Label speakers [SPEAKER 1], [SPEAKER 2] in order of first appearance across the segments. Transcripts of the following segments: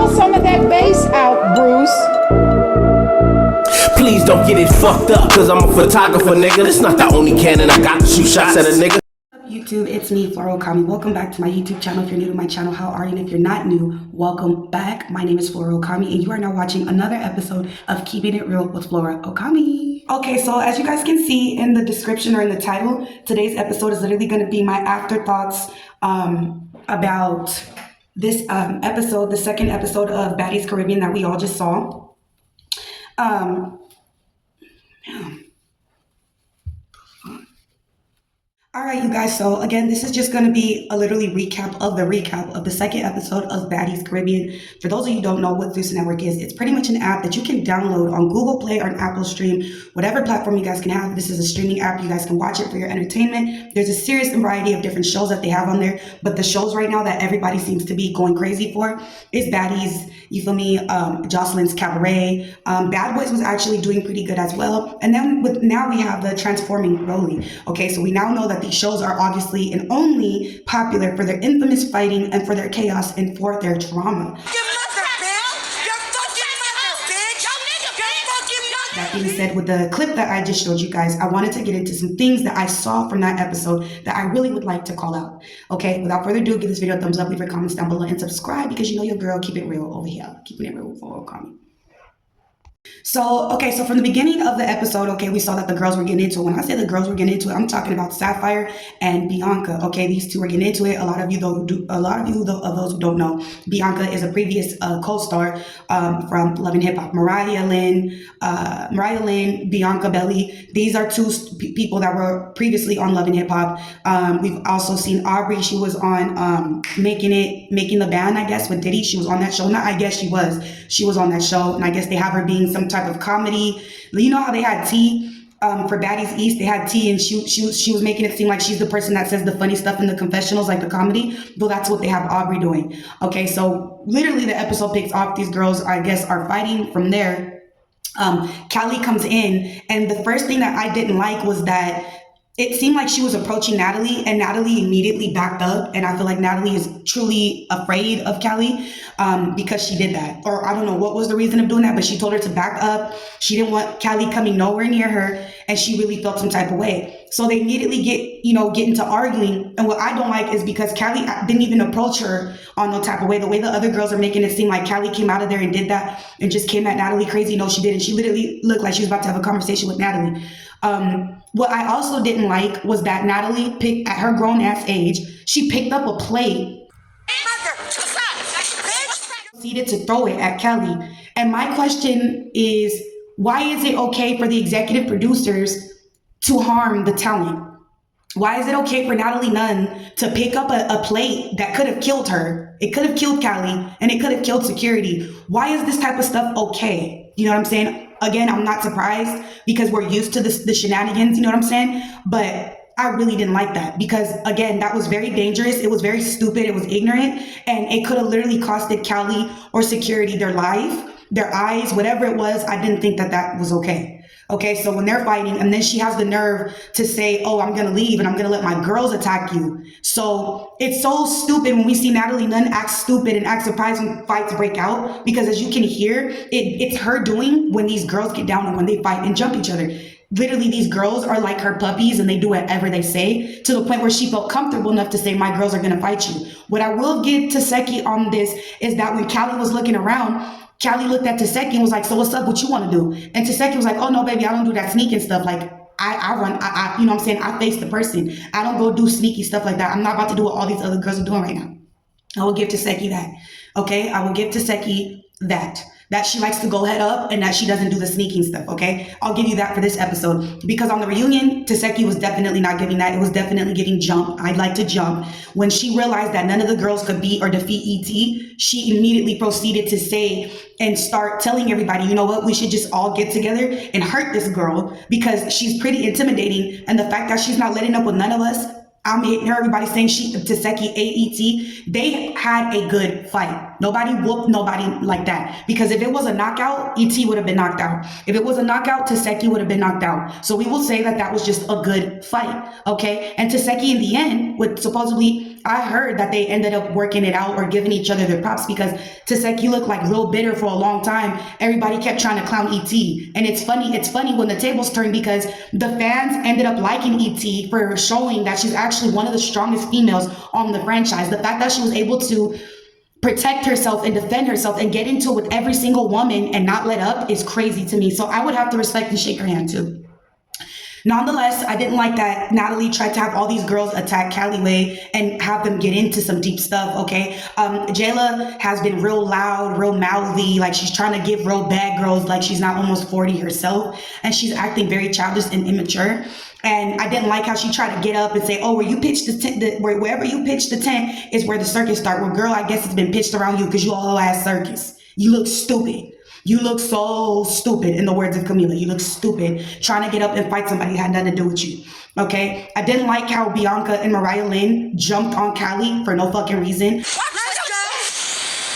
[SPEAKER 1] pull some of that bass out, Bruce.
[SPEAKER 2] Please don't get it fucked up, cause I'm a photographer, nigga. That's not the only cannon I got to shoot shots at a nigga.
[SPEAKER 3] YouTube, it's me, Flora OKAMI. Welcome back to my YouTube channel. If you're new to my channel, how are you? And if you're not new, welcome back. My name is Flora OKAMI, and you are now watching another episode of Keeping It Real with Flora OKAMI. Okay, so as you guys can see in the description or in the title, today's episode is literally going to be my afterthoughts about this episode, the second episode of Baddies Caribbean that we all just saw. All right, you guys, so again, this is just going to be a literally recap of the second episode of Baddies Caribbean. For those of you who don't know what ZEUSnetwork is, it's pretty much an app that you can download on Google Play or an Apple Stream, whatever platform you guys can have. This is a streaming app. You guys can watch it for your entertainment. There's a serious variety of different shows that they have on there, but the shows right now that everybody seems to be going crazy for is Baddies, you feel me, Jocelyn's Cabaret. Bad Boys was actually doing pretty good as well. And then now we have the Transforming Rolling. Okay, so we now know that these shows are obviously and only popular for their infamous fighting and for their chaos and for their drama. That being said, with the clip that I just showed you guys, I wanted to get into some things that I saw from that episode that I really would like to call out. Okay, without further ado, give this video a thumbs up, leave your comments down below, and subscribe because you know your girl keep it real over here. Keeping it real for OKAMI. So, okay, so from the beginning of the episode, okay, we saw that the girls were getting into it. When I say the girls were getting into it, I'm talking about Sapphire and Bianca. Okay, these two were getting into it. A lot of you of those who don't know, Bianca is a previous co-star from Love and Hip Hop. Mariah, Lynn, Bianca Belly. These are two people that were previously on Love and Hip Hop. We've also seen Aubrey. She was on Making the Band, I guess, with Diddy. She was on that show. Not I guess she was. She was on that show, and I guess they have her being some type of comedy. You know how they had T for Baddies East, they had T, and she was making it seem like she's the person that says the funny stuff in the confessionals, like the comedy. Well, that's what they have Aubrey doing. Okay, so literally the episode picks off. These girls, I guess, are fighting. From there, Callie comes in, and the first thing that I didn't like was that it seemed like she was approaching Natalie, and Natalie immediately backed up. And I feel like Natalie is truly afraid of Callie because she did that. Or I don't know what was the reason of doing that, but she told her to back up. She didn't want Callie coming nowhere near her, and she really felt some type of way. So they immediately get into arguing. And what I don't like is because Callie didn't even approach her on no type of way. The way the other girls are making it seem like Callie came out of there and did that and just came at Natalie crazy. No, she didn't. She literally looked like she was about to have a conversation with Natalie. What I also didn't like was that Natalie picked, at her grown ass age, she picked up a plate, proceeded to throw it at Callie. And my question is, why is it okay for the executive producers to harm the talent? Why is it okay for Natalie Nunn to pick up a plate that could have killed her? It could have killed Callie, and it could have killed security. Why is this type of stuff okay? You know what I'm saying? Again, I'm not surprised because we're used to the shenanigans, you know what I'm saying? But I really didn't like that because, again, that was very dangerous. It was very stupid. It was ignorant, and it could have literally costed Callie or security their life, their eyes, whatever it was. I didn't think that that was okay. Okay, so when they're fighting, and then she has the nerve to say, oh, I'm gonna leave and I'm gonna let my girls attack you. So it's so stupid when we see Natalie Nunn act stupid and act surprised when fights break out, because as you can hear, it's her doing when these girls get down and when they fight and jump each other. Literally, these girls are like her puppies and they do whatever they say, to the point where she felt comfortable enough to say, my girls are gonna fight you. What I will give to Seki on this is that when Callie was looking around, Callie looked at Taseki and was like, so what's up? What you want to do? And Taseki was like, oh, no, baby, I don't do that sneaking stuff. Like, I run, you know what I'm saying? I face the person. I don't go do sneaky stuff like that. I'm not about to do what all these other girls are doing right now. I will give Taseki that. Okay? I will give Taseki that she likes to go head up and that she doesn't do the sneaking stuff, okay? I'll give you that for this episode, because on the reunion, Taseki was definitely not giving that. It was definitely giving jump. I'd like to jump. When she realized that none of the girls could beat or defeat E.T., she immediately proceeded to say and start telling everybody, you know what, we should just all get together and hurt this girl because she's pretty intimidating. And the fact that she's not letting up with none of us, I'm hearing everybody saying Taseki, AET, they had a good fight. Nobody whooped nobody like that. Because if it was a knockout, ET would have been knocked out. If it was a knockout, Taseki would have been knocked out. So we will say that that was just a good fight, okay? And Taseki in the end, with supposedly I heard that they ended up working it out or giving each other their props because Taseki looked like real bitter for a long time. Everybody kept trying to clown ET. And it's funny when the tables turned because the fans ended up liking ET for showing that she's actually one of the strongest females on the franchise. The fact that she was able to protect herself and defend herself and get into it with every single woman and not let up is crazy to me. So I would have to respect and shake her hand too. Nonetheless, I didn't like that Natalie tried to have all these girls attack Callaway and have them get into some deep stuff, okay? Jayla has been real loud, real mouthy, like she's trying to give real bad girls like she's not almost 40 herself, and she's acting very childish and immature. And I didn't like how she tried to get up and say, oh, where you pitched the tent, wherever you pitched the tent is where the circus start. Well, girl, I guess it's been pitched around you because you a whole ass circus. You look stupid. You look so stupid, in the words of Camila. You look stupid trying to get up and fight somebody that had nothing to do with you. Okay? I didn't like how Bianca and Mariah Lynn jumped on Callie for no fucking reason.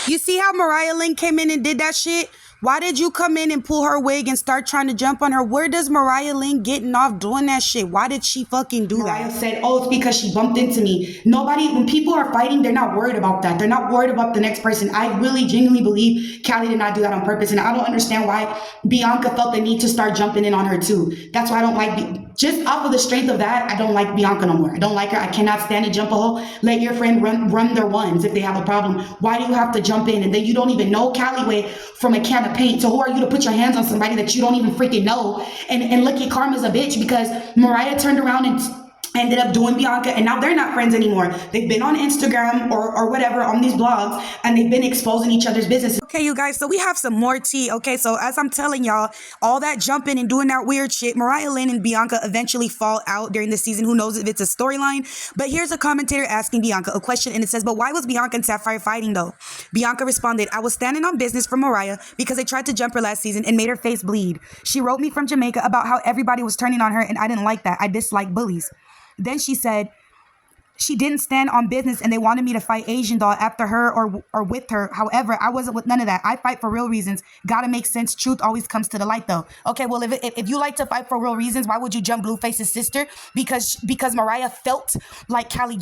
[SPEAKER 4] You see how Mariah Lynn came in and did that shit? Why did you come in and pull her wig and start trying to jump on her? Where does Mariah Lynn getting off doing that shit? Why did she fucking do
[SPEAKER 3] Mariah
[SPEAKER 4] that?
[SPEAKER 3] said, oh, it's because she bumped into me. Nobody, when people are fighting, they're not worried about that. They're not worried about the next person. I really genuinely believe Callie did not do that on purpose. And I don't understand why Bianca felt the need to start jumping in on her too. That's why I don't like, just off of the strength of that, I don't like Bianca no more. I don't like her. I cannot stand to jump a hole. Let your friend run their ones if they have a problem. Why do you have to jump in? And then you don't even know Callaway from a can of paint. So who are you to put your hands on somebody that you don't even freaking know? And look at Karma's a bitch because Mariah turned around and ended up doing Bianca, and now they're not friends anymore. They've been on Instagram or whatever on these blogs, and they've been exposing each other's business.
[SPEAKER 4] Okay, you guys, so we have some more tea. Okay, so as I'm telling y'all, all that jumping and doing that weird shit, Mariah Lynn and Bianca eventually fall out during the season. Who knows if it's a storyline? But here's a commentator asking Bianca a question, and it says, but why was Bianca and Sapphire fighting though? Bianca responded, I was standing on business for Mariah because they tried to jump her last season and made her face bleed. She wrote me from Jamaica about how everybody was turning on her, and I didn't like that. I dislike bullies. Then she said she didn't stand on business and they wanted me to fight Asian doll after her or with her. However, I wasn't with none of that. I fight for real reasons. Gotta make sense. Truth always comes to the light though. Okay, well, if you like to fight for real reasons, why would you jump Blueface's sister? Because Mariah felt like Callie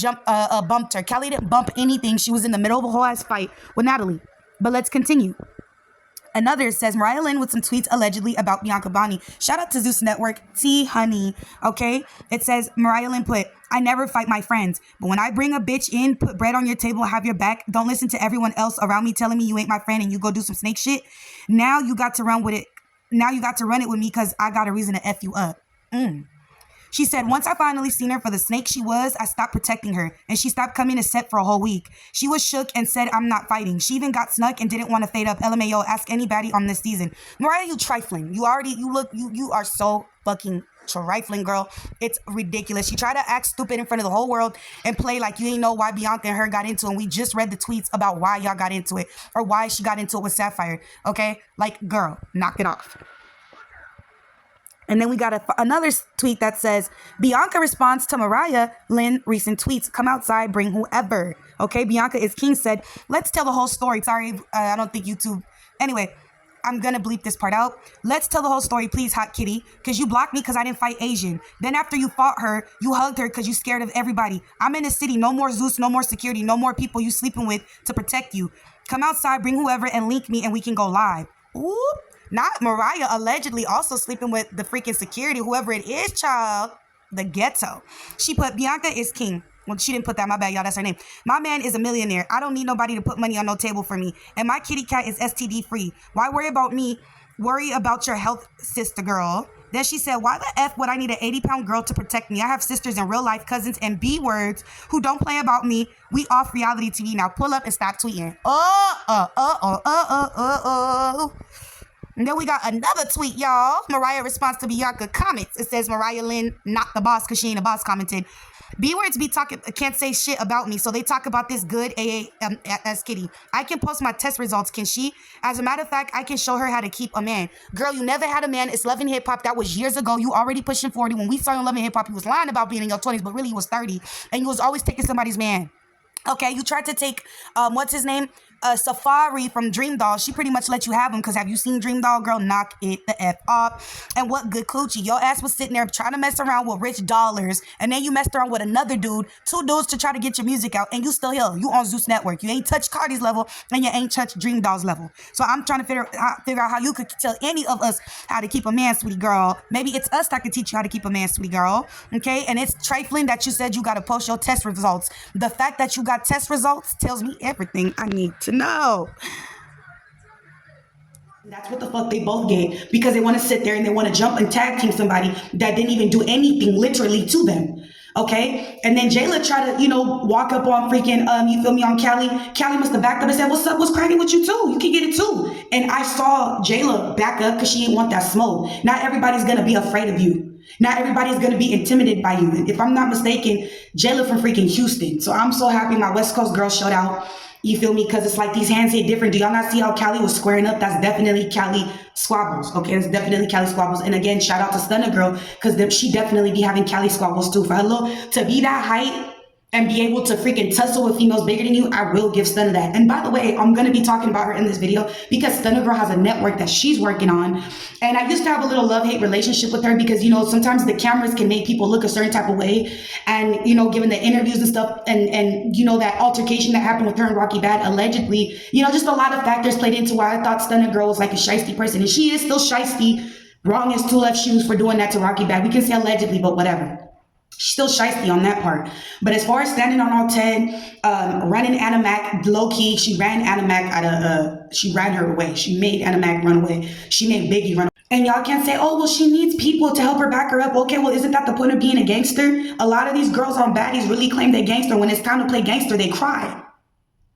[SPEAKER 4] bumped her. Callie didn't bump anything. She was in the middle of a whole ass fight with Natalie. But let's continue. Another says Mariah Lynn with some tweets allegedly about Bianca Bonnie. Shout out to Zeus Network, T honey. Okay, it says Mariah Lynn put, I never fight my friends, but when I bring a bitch in, put bread on your table, have your back, don't listen to everyone else around me telling me you ain't my friend and you go do some snake shit. Now you got to run with it. Now you got to run it with me because I got a reason to F you up. She said, once I finally seen her for the snake she was, I stopped protecting her, and she stopped coming to set for a whole week. She was shook and said, I'm not fighting. She even got snuck and didn't want to fade up. LMAO, ask anybody on this season. Mariah, you trifling. You are so fucking trifling, girl. It's ridiculous. You try to act stupid in front of the whole world and play like you ain't know why Bianca and her got into it. And we just read the tweets about why y'all got into it or why she got into it with Sapphire. Okay? Like, girl, knock it off. And then we got another tweet that says, Bianca responds to Mariah Lynn recent tweets. Come outside, bring whoever. Okay, Bianca is King said, let's tell the whole story. Sorry, I don't think YouTube. Anyway, I'm going to bleep this part out. Let's tell the whole story, please, hot kitty. Because you blocked me because I didn't fight Asian. Then after you fought her, you hugged her because you scared of everybody. I'm in the city. No more Zeus, no more security, no more people you sleeping with to protect you. Come outside, bring whoever, and link me, and we can go live. Ooh. Not Mariah allegedly also sleeping with the freaking security, whoever it is, child. The ghetto. She put, Bianca is king. Well, she didn't put that. My bad, y'all. That's her name. My man is a millionaire. I don't need nobody to put money on no table for me. And my kitty cat is STD free. Why worry about me? Worry about your health, sister girl. Then she said, why the F would I need an 80-pound girl to protect me? I have sisters in real life, cousins, and B words who don't play about me. We off reality TV. Now pull up and stop tweeting. And then we got another tweet, y'all. Mariah responds to Bianca comments. It says Mariah Lynn, not the boss, because she ain't a boss, commented. B-words be talking, can't say shit about me, so they talk about this good as kitty. I can post my test results, can she? As a matter of fact, I can show her how to keep a man. Girl, you never had a man. It's Love and Hip Hop. That was years ago. You already pushing 40. When we saw you in Love and Hip Hop, you was lying about being in your 20s, but really you was 30. And you was always taking somebody's man. Okay, you tried to take, what's his name? Safari from Dream Doll, she pretty much let you have them, because have you seen Dream Doll, girl? Knock it the F off. And what good coochie? Your ass was sitting there trying to mess around with Rich Dollars, and then you messed around with another dude, 2 dudes to try to get your music out, and you still here. You on Zeus Network. You ain't touched Cardi's level, and you ain't touched Dream Doll's level. So I'm trying to figure out how you could tell any of us how to keep a man, sweetie girl. Maybe it's us that could teach you how to keep a man, sweetie girl. Okay? And it's trifling that you said you got to post your test results. The fact that you got test results tells me everything I need to know.
[SPEAKER 3] That's what the fuck they both get, because they want to sit there and they want to jump and tag team somebody that didn't even do anything literally to them. Okay? And then Jayla tried to, walk up on freaking, you feel me, on Callie. Callie must have backed up and said, what's up? What's cracking with you too? You can get it too. And I saw Jayla back up because she didn't want that smoke. Not everybody's going to be afraid of you. Not everybody's going to be intimidated by you. And if I'm not mistaken, Jayla from freaking Houston. So I'm so happy my West Coast girl showed out. You feel me? Because it's like these hands hit different. Do y'all not see how Callie was squaring up? That's definitely Callie squabbles. Okay, it's definitely Callie squabbles. And again, shout out to Stunna Girl, because she definitely be having Callie squabbles too. For her to be that height and be able to freaking tussle with females bigger than you, I will give Stunna that. And by the way, I'm going to be talking about her in this video because Stunna Girl has a network that she's working on. And I used to have a little love-hate relationship with her because, sometimes the cameras can make people look a certain type of way. And, given the interviews and stuff and that altercation that happened with her and Rocky Bad, allegedly, just a lot of factors played into why I thought Stunna Girl was like a shiesty person. And she is still shiesty. Wrong as 2 left shoes for doing that to Rocky Bad. We can say allegedly, but whatever. She's still shiesty on that part. But as far as standing on all 10, running Animac low-key, she ran Animac she ran her away. She made Animac run away. She made Biggie run away. And y'all can't say, oh, well, she needs people to help her back her up. Okay, well, isn't that the point of being a gangster? A lot of these girls on Baddies really claim they're gangster. When it's time to play gangster, they cry.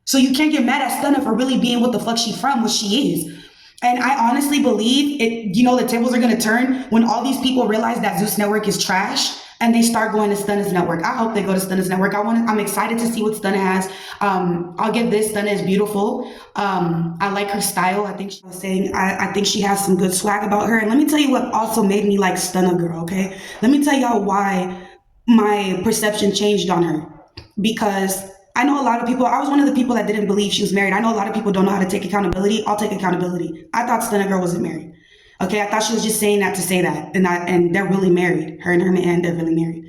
[SPEAKER 3] So you can't get mad at Stunna for really being what the fuck she from, what she is. And I honestly believe the tables are going to turn when all these people realize that Zeus Network is trash and they start going to Stunna's network. I hope they go to Stunna's network. I'm excited to see what Stunna has. I'll give this. Stunna is beautiful. I like her style. I think she was saying, I think she has some good swag about her. And let me tell you what also made me like Stunna Girl, okay? Let me tell y'all why my perception changed on her. Because I know a lot of people, I was one of the people that didn't believe she was married. I know a lot of people don't know how to take accountability. I'll take accountability. I thought Stunna Girl wasn't married. Okay, I thought she was just saying that to say that. And they're really married. Her and her man, they're really married.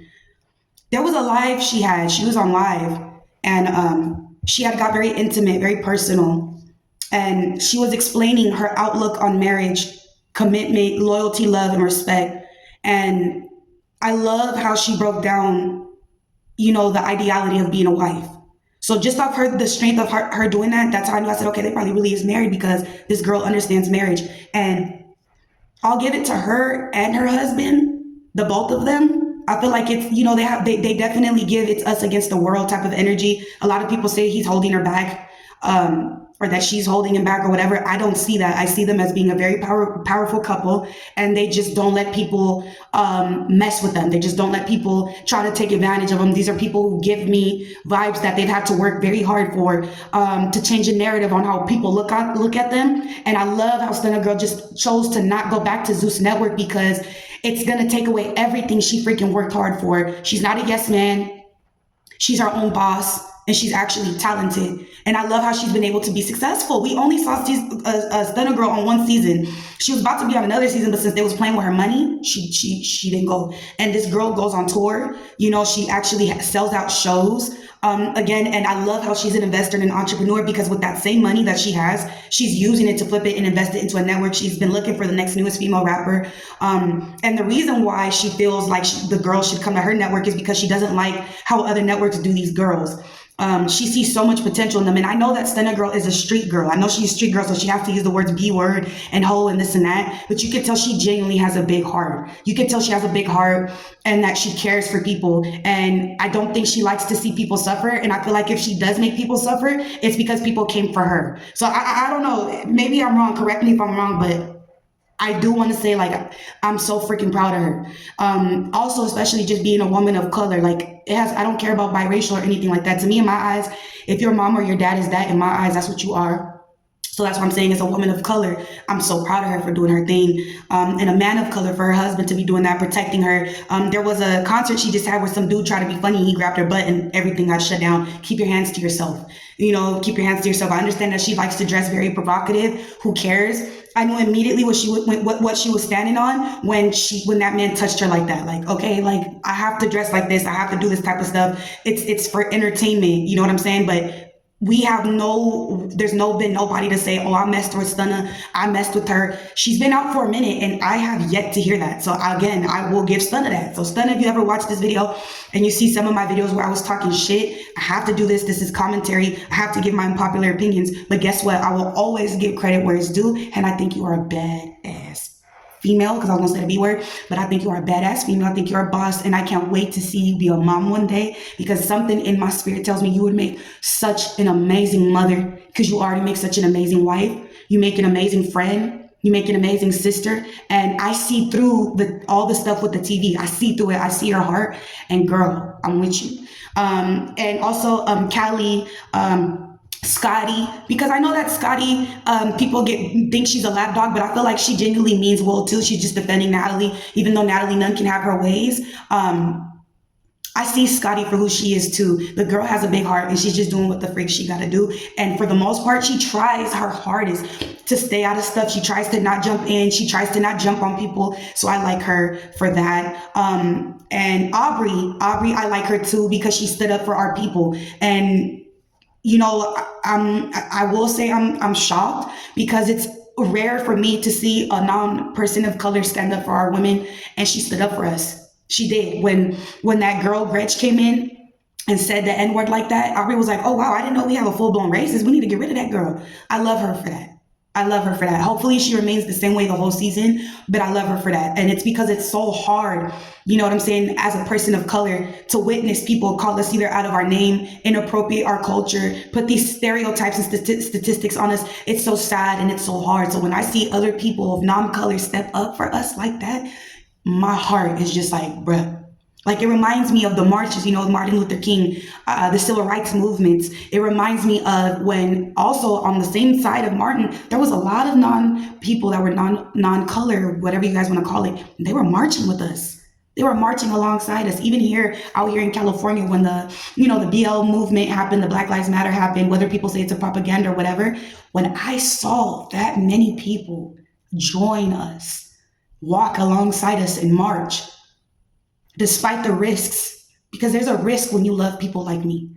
[SPEAKER 3] There was a live she had. She was on live. And she had got very intimate, very personal. And she was explaining her outlook on marriage, commitment, loyalty, love, and respect. And I love how she broke down, the ideality of being a wife. So just off the strength of her doing that, that's how I knew. I said, okay, they probably really is married because this girl understands marriage. And I'll give it to her and her husband, the both of them. I feel like it's, they definitely give it's us against the world type of energy. A lot of people say he's holding her back, or that she's holding him back or whatever. I don't see that. I see them as being a very powerful couple, and they just don't let people mess with them. They just don't let people try to take advantage of them. These are people who give me vibes that they've had to work very hard for, to change a narrative on how people look at them. And I love how Stunna Girl just chose to not go back to Zeus Network because it's going to take away everything she freaking worked hard for. She's not a yes man. She's her own boss. And she's actually talented. And I love how she's been able to be successful. We only saw Stunna Girl on 1 season. She was about to be on another season, but since they was playing with her money, she didn't go. And this girl goes on tour. She actually sells out shows. Again, and I love how she's an investor and an entrepreneur because with that same money that she has, she's using it to flip it and invest it into a network. She's been looking for the next newest female rapper. And the reason why she feels like the girls should come to her network is because she doesn't like how other networks do these girls. She sees so much potential in them. And I know that Stunna Girl is a street girl. I know she's a street girl, so she has to use the words B word and hoe and this and that. But you can tell she genuinely has a big heart. You can tell she has a big heart and that she cares for people. And I don't think she likes to see people suffer. And I feel like if she does make people suffer, it's because people came for her. So I don't know. Maybe I'm wrong. Correct me if I'm wrong, but I do want to say, like, I'm so freaking proud of her. Also, especially just being a woman of color, like, I don't care about biracial or anything like that. To me, in my eyes, if your mom or your dad is that, in my eyes, that's what you are. So that's what I'm saying. As a woman of color, I'm so proud of her for doing her thing. And a man of color, for her husband to be doing that, protecting her. There was a concert she just had where some dude tried to be funny. He grabbed her butt and everything got shut down. Keep your hands to yourself. You know, keep your hands to yourself. I understand that she likes to dress very provocative. Who cares? I knew immediately what she was standing on when that man touched her like that. Like, okay, like I have to dress like this. I have to do this type of stuff. It's for entertainment. You know what I'm saying? But there's been nobody to say, oh, I messed with Stunna, I messed with her. She's been out for a minute and I have yet to hear that. So again, I will give Stunna that. So Stunna, if you ever watch this video and you see some of my videos where I was talking shit, I have to do this. This is commentary. I have to give my unpopular opinions. But guess what? I will always give credit where it's due. And I think you are a badass female, because I was gonna say the B word, but I think you are a badass female. I think you're a boss, and I can't wait to see you be a mom one day, because something in my spirit tells me you would make such an amazing mother, because you already make such an amazing wife. You make an amazing friend. You make an amazing sister. And I see through all the stuff with the TV. I see through it. I see your heart. And girl, I'm with you. And also Callie, Scotty, because I know that Scotty, people think she's a lapdog, but I feel like she genuinely means well too. She's just defending Natalie, even though Natalie Nunn can have her ways. I see Scotty for who she is too. The girl has a big heart and she's just doing what the freak she gotta do. And for the most part, she tries her hardest to stay out of stuff. She tries to not jump in. She tries to not jump on people. So I like her for that. And Aubrey, I like her too, because she stood up for our people. And you know, I will say I'm shocked, because it's rare for me to see a non-person of color stand up for our women, and she stood up for us. She did. When that girl GRETCH came in and said the N-word like that, Aubrey was like, oh wow, I didn't know we have a full-blown racist. We need to get rid of that girl. I love her for that. I love her for that. Hopefully she remains the same way the whole season, but I love her for that. And it's because it's so hard, you know what I'm saying, as a person of color, to witness people call us either out of our name, inappropriate our culture, put these stereotypes and statistics on us. It's so sad and it's so hard. So when I see other people of non-color step up for us like that, my heart is just like, bruh. Like, it reminds me of the marches, you know, Martin Luther King, the civil rights movements. It reminds me of when also on the same side of Martin, there was a lot of people that were non-color, whatever you guys want to call it. They were marching with us. They were marching alongside us. Even out here in California, when the BL movement happened, the Black Lives Matter happened, whether people say it's a propaganda or whatever, when I saw that many people join us, walk alongside us and march, despite the risks, because there's a risk when you love people like me.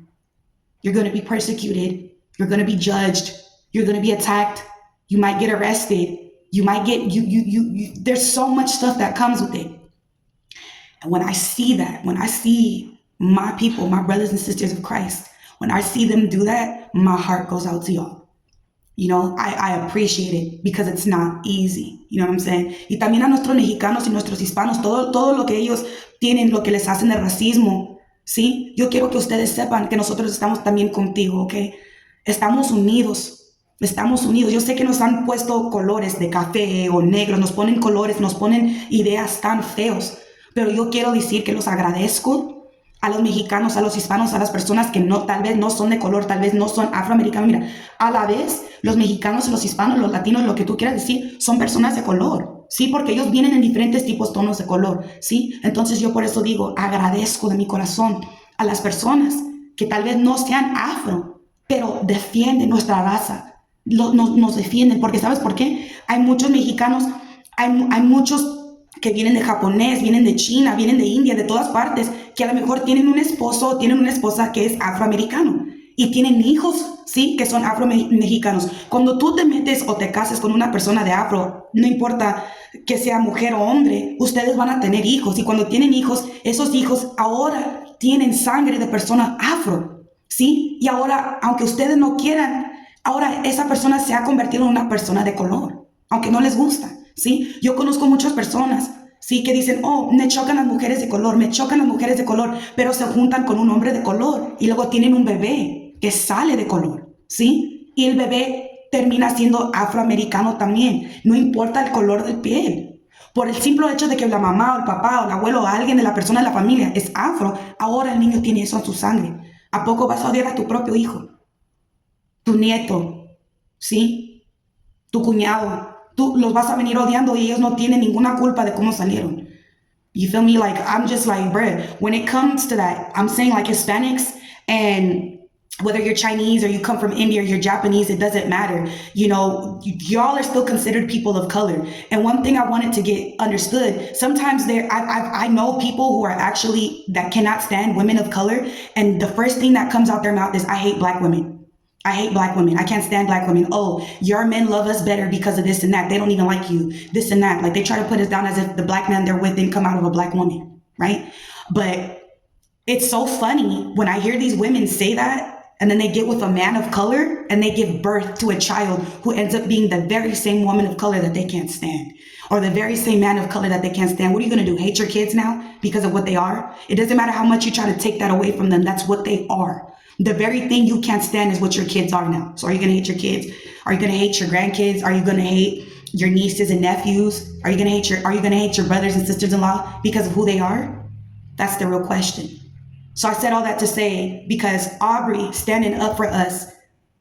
[SPEAKER 3] You're going to be persecuted. You're going to be judged. You're going to be attacked. You might get arrested. You might get, there's so much stuff that comes with it. And when I see that, when I see my people, my brothers and sisters of Christ, when I see them do that, my heart goes out to y'all. You know, I appreciate it, because it's not easy. You know what I'm saying? Y también a nuestros mexicanos y nuestros hispanos, todo lo que ellos tienen, lo que les hacen de racismo, ¿sí? Yo quiero que ustedes sepan que nosotros estamos también contigo, ¿ok? Estamos unidos. Estamos unidos. Yo sé que nos han puesto colores de café o negros, nos ponen colores, nos ponen ideas tan feos, pero yo quiero decir que los agradezco a los mexicanos, a los hispanos, a las personas que tal vez no son de color, tal vez no son afroamericanos. Mira, a la vez, los mexicanos, los hispanos, los latinos, lo que tú quieras decir, son personas de color, ¿sí? Porque ellos vienen en diferentes tonos de color, ¿sí? Entonces yo por eso digo, agradezco de mi corazón a las personas que tal vez no sean afro, pero defienden nuestra raza, nos defienden, porque ¿sabes por qué? Hay muchos mexicanos, hay muchos que vienen de japonés, vienen de China, vienen de India, de todas partes, que a lo mejor tienen un esposo o tienen una esposa que es afroamericano y tienen hijos, sí, que son afro-mexicanos. Cuando tú te metes o te cases con una persona de afro, no importa que sea mujer o hombre, ustedes van a tener hijos, y cuando tienen hijos, esos hijos ahora tienen sangre de persona afro, sí, y ahora, aunque ustedes no quieran, ahora esa persona se ha convertido en una persona de color, aunque no les gusta. ¿Sí? Yo conozco muchas personas, ¿sí? Que dicen, oh, me chocan las mujeres de color, pero se juntan con un hombre de color y luego tienen un bebé que sale de color, ¿sí? Y el bebé termina siendo afroamericano también, no importa el color de piel. Por el simple hecho de que la mamá o el papá o el abuelo o alguien de la persona de la familia es afro, ahora el niño tiene eso en su sangre. ¿A poco vas a odiar a tu propio hijo? Tu nieto, ¿sí? tu cuñado. Tú los vas a venir odiando y ellos no tienen ninguna culpa de cómo salieron. You feel me? Like, I'm just like, bruh, when it comes to that, I'm saying like Hispanics, and whether you're Chinese or you come from India or you're Japanese, it doesn't matter. You know, y'all are still considered people of color. And one thing I wanted to get understood, sometimes I know people who are actually, that cannot stand women of color. And the first thing that comes out their mouth is, I hate black women. I hate black women. I can't stand black women. Oh, your men love us better because of this and that. They don't even like you. This and that. Like, they try to put us down as if the black man they're with didn't come out of a black woman, right? But it's so funny when I hear these women say that, and then they get with a man of color and they give birth to a child who ends up being the very same woman of color that they can't stand, or the very same man of color that they can't stand. What are you going to do? Hate your kids now because of what they are? It doesn't matter how much you try to take that away from them. That's what they are. The very thing you can't stand is what your kids are now. So are you going to hate your kids? Are you going to hate your grandkids? Are you going to hate your nieces and nephews? Are you going to hate your brothers and sisters-in-law because of who they are? That's the real question. So I said all that to say, because Aubrey standing up for us,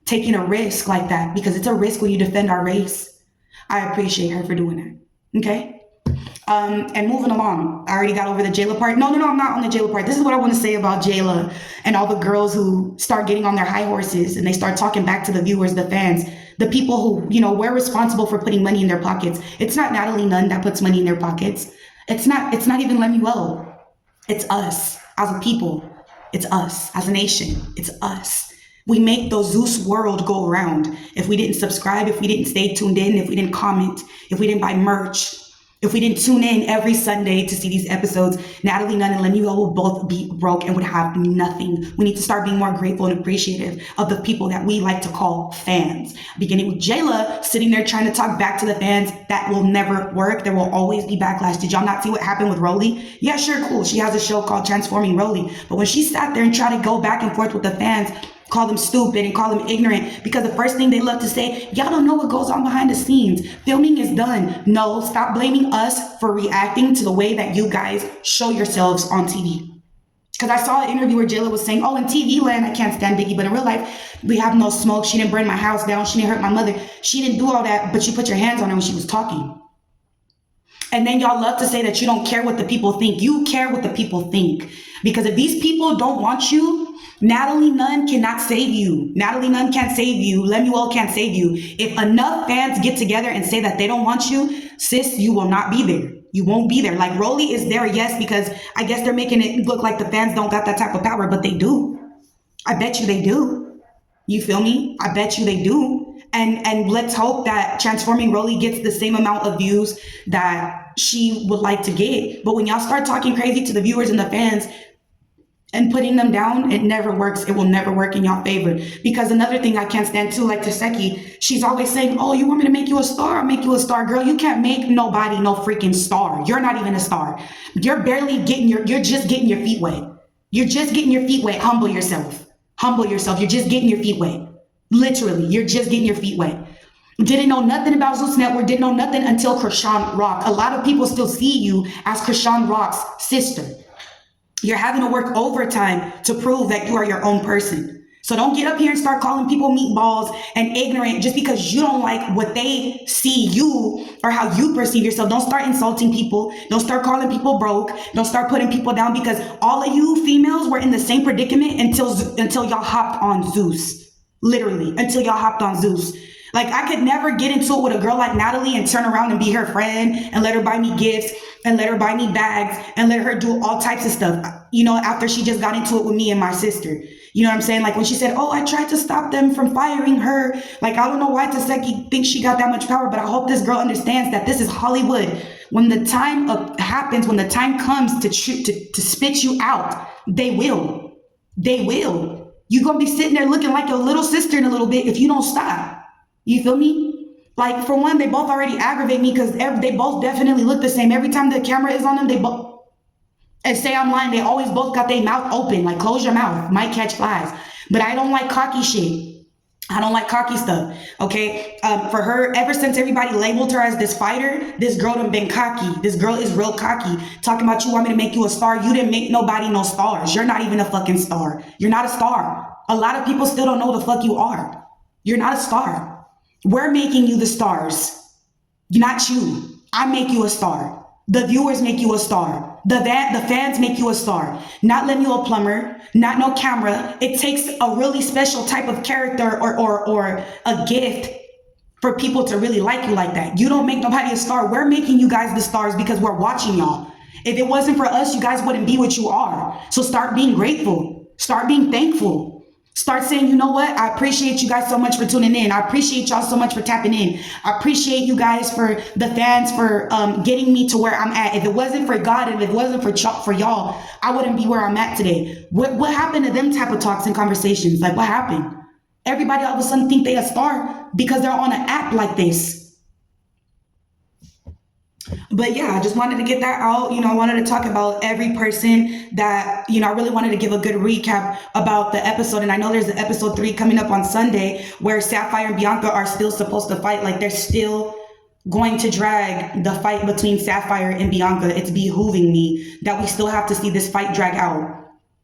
[SPEAKER 3] taking a risk like that, because it's a risk when you defend our race. I appreciate her for doing that. Okay. And moving along, I already got over the Jayla part. No, I'm not on the Jayla part. This is what I want to say about Jayla and all the girls who start getting on their high horses and they start talking back to the viewers, the fans, the people who, you know, we're responsible for putting money in their pockets. It's not Natalie Nunn that puts money in their pockets. It's not even Lemuel. It's us as a people. It's us as a nation. It's us. We make the Zeus world go around. If we didn't subscribe, if we didn't stay tuned in, if we didn't comment, if we didn't buy merch, if we didn't tune in every Sunday to see these episodes, Natalie Nunn and Lemuel will both be broke and would have nothing. We need to start being more grateful and appreciative of the people that we like to call fans. Beginning with Jayla sitting there trying to talk back to the fans. That will never work. There will always be backlash. Did y'all not see what happened with Rolly? Yeah, sure, cool. She has a show called Transforming Rolly. But when she sat there and tried to go back and forth with the fans, call them stupid and call them ignorant, because the first thing they love to say, y'all don't know what goes on behind the scenes. Filming is done. No, stop blaming us for reacting to the way that you guys show yourselves on TV. Because I saw an interview where Jayla was saying, oh, in TV land, I can't stand Biggie, but in real life, we have no smoke. She didn't burn my house down. She didn't hurt my mother. She didn't do all that, but you put your hands on her when she was talking. And then y'all love to say that you don't care what the people think. You care what the people think. Because if these people don't want you, Natalie Nunn cannot save you. Natalie Nunn can't save you. Lemuel can't save you. If enough fans get together and say that they don't want you, sis, you will not be there. You won't be there. Like, Rolly is there, yes, because I guess they're making it look like the fans don't got that type of power, but they do. I bet you they do. You feel me? I bet you they do. And let's hope that Transforming Rolly gets the same amount of views that she would like to get. But when y'all start talking crazy to the viewers and the fans and putting them down, it never works. It will never work in y'all favor. Because another thing I can't stand too, like Taseki, she's always saying, oh, you want me to make you a star? I'll make you a star. Girl, you can't make nobody no freaking star. You're not even a star. You're barely getting you're just getting your feet wet. You're just getting your feet wet. Humble yourself. Humble yourself. You're just getting your feet wet. Literally, you're just getting your feet wet. Didn't know nothing about Zeus Network, didn't know nothing until Krishan Rock. A lot of people still see you as Krishan Rock's sister. You're having to work overtime to prove that you are your own person. So don't get up here and start calling people meatballs and ignorant just because you don't like what they see you or how you perceive yourself. Don't start insulting people. Don't start calling people broke. Don't start putting people down, because all of you females were in the same predicament until y'all hopped on Zeus. Literally, until y'all hopped on Zeus. Like, I could never get into it with a girl like Natalie and turn around and be her friend and let her buy me gifts and let her buy me bags and let her do all types of stuff, you know, after she just got into it with me and my sister. You know what I'm saying? Like, when she said, oh, I tried to stop them from firing her. Like, I don't know why Taseki thinks she got that much power, but I hope this girl understands that this is Hollywood. When the time happens, when the time comes to spit you out, they will. They will. You're going to be sitting there looking like your little sister in a little bit if you don't stop. You feel me? Like, for one, they both already aggravate me because they both definitely look the same. Every time the camera is on them, they both, and say I'm lying, they always both got their mouth open. Like, close your mouth. Might catch flies. But I don't like cocky shit. I don't like cocky stuff, okay? For her, ever since everybody labeled her as this fighter, this girl done been cocky. This girl is real cocky. Talking about, you want me to make you a star. You didn't make nobody no stars. You're not even a fucking star. You're not a star. A lot of people still don't know the fuck you are. You're not a star. We're making you the stars. Not you. I make you a star. The viewers make you a star. The fans make you a star. Not letting you a plumber, not no camera. It takes a really special type of character or a gift for people to really like you like that. You don't make nobody a star. We're making you guys the stars because we're watching y'all. If it wasn't for us, you guys wouldn't be what you are. So start being grateful. Start being thankful. Start saying, you know what? I appreciate you guys so much for tuning in. I appreciate y'all so much for tapping in. I appreciate you guys for the fans for getting me to where I'm at. If it wasn't for God and if it wasn't for y'all, I wouldn't be where I'm at today. What happened to them type of talks and conversations? Like, what happened? Everybody all of a sudden think they a star because they're on an app like this. But yeah, I just wanted to get that out. You know, I wanted to talk about every person that, you know, I really wanted to give a good recap about the episode. And I know there's an episode 3 coming up on Sunday where Sapphire and Bianca are still supposed to fight. Like, they're still going to drag the fight between Sapphire and Bianca. It's behooving me that we still have to see this fight drag out.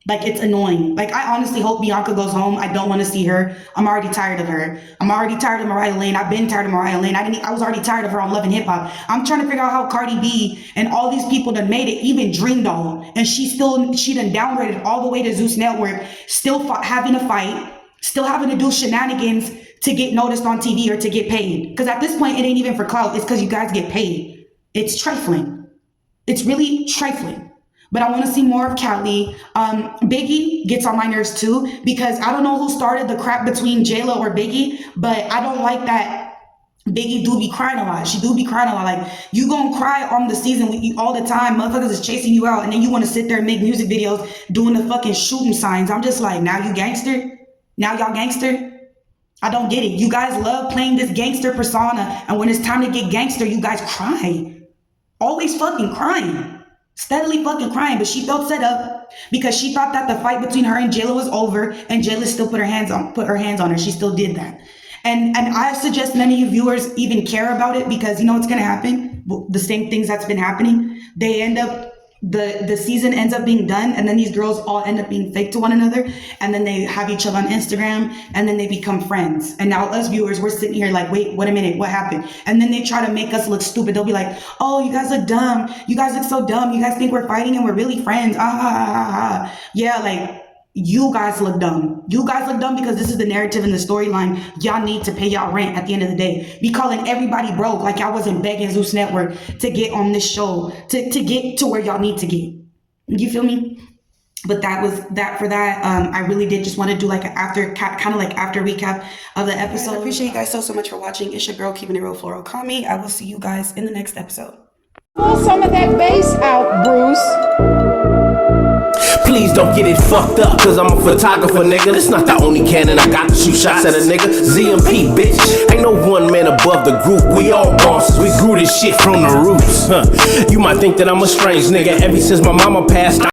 [SPEAKER 3] Like, it's annoying. Like, I honestly hope Bianca goes home. I don't want to see her. I'm already tired of her. I'm already tired of Mariah Lynn. I've been tired of Mariah Lynn. I was already tired of her on Love and Hip Hop. I'm trying to figure out how Cardi B and all these people that made it even dreamed on. And she done downgraded all the way to Zeus Network, still having a fight, still having to do shenanigans to get noticed on TV or to get paid. Because at this point, it ain't even for clout. It's because you guys get paid. It's trifling. It's really trifling. But I want to see more of Callie. Biggie gets on my nerves too, because I don't know who started the crap between JLo or Biggie, but I don't like that Biggie do be crying a lot. She do be crying a lot. Like, you gonna cry on the season with you all the time. Motherfuckers is chasing you out, and then you want to sit there and make music videos doing the fucking shooting signs. I'm just like, now you gangster? Now y'all gangster? I don't get it. You guys love playing this gangster persona, and when it's time to get gangster, you guys cry. Always fucking crying. Steadily fucking crying, but she felt set up because she thought that the fight between her and JLo was over, and JLo still put her hands on her. She still did that. And I suggest none of you viewers even care about it, because you know what's gonna happen? The same things that's been happening. They end up, the season ends up being done, and then these girls all end up being fake to one another, and then they have each other on Instagram, and then they become friends. And now us viewers, we're sitting here like, wait a minute, what happened? And then they try to make us look stupid. They'll be like, oh, you guys look dumb. You guys look so dumb. You guys think we're fighting and we're really friends. Yeah, like, you guys look dumb. You guys look dumb because this is the narrative and the storyline. Y'all need to pay y'all rent at the end of the day. Be calling everybody broke like y'all wasn't begging Zeus Network to get on this show, to get to where y'all need to get. You feel me? But that was that for that. I really did just want to do like an after recap of the episode. I appreciate you guys so much for watching. It's your girl, keeping it real, for OKAMI. I will see you guys in the next episode.
[SPEAKER 1] Pull some of that bass out, Bruce.
[SPEAKER 2] Please don't get it fucked up, cause I'm a photographer, nigga. This not the only cannon I got to shoot shots at a nigga. ZMP, bitch. Ain't no one man above the group. We all bosses. We grew this shit from the roots. You might think that I'm a strange nigga. Ever since my mama passed,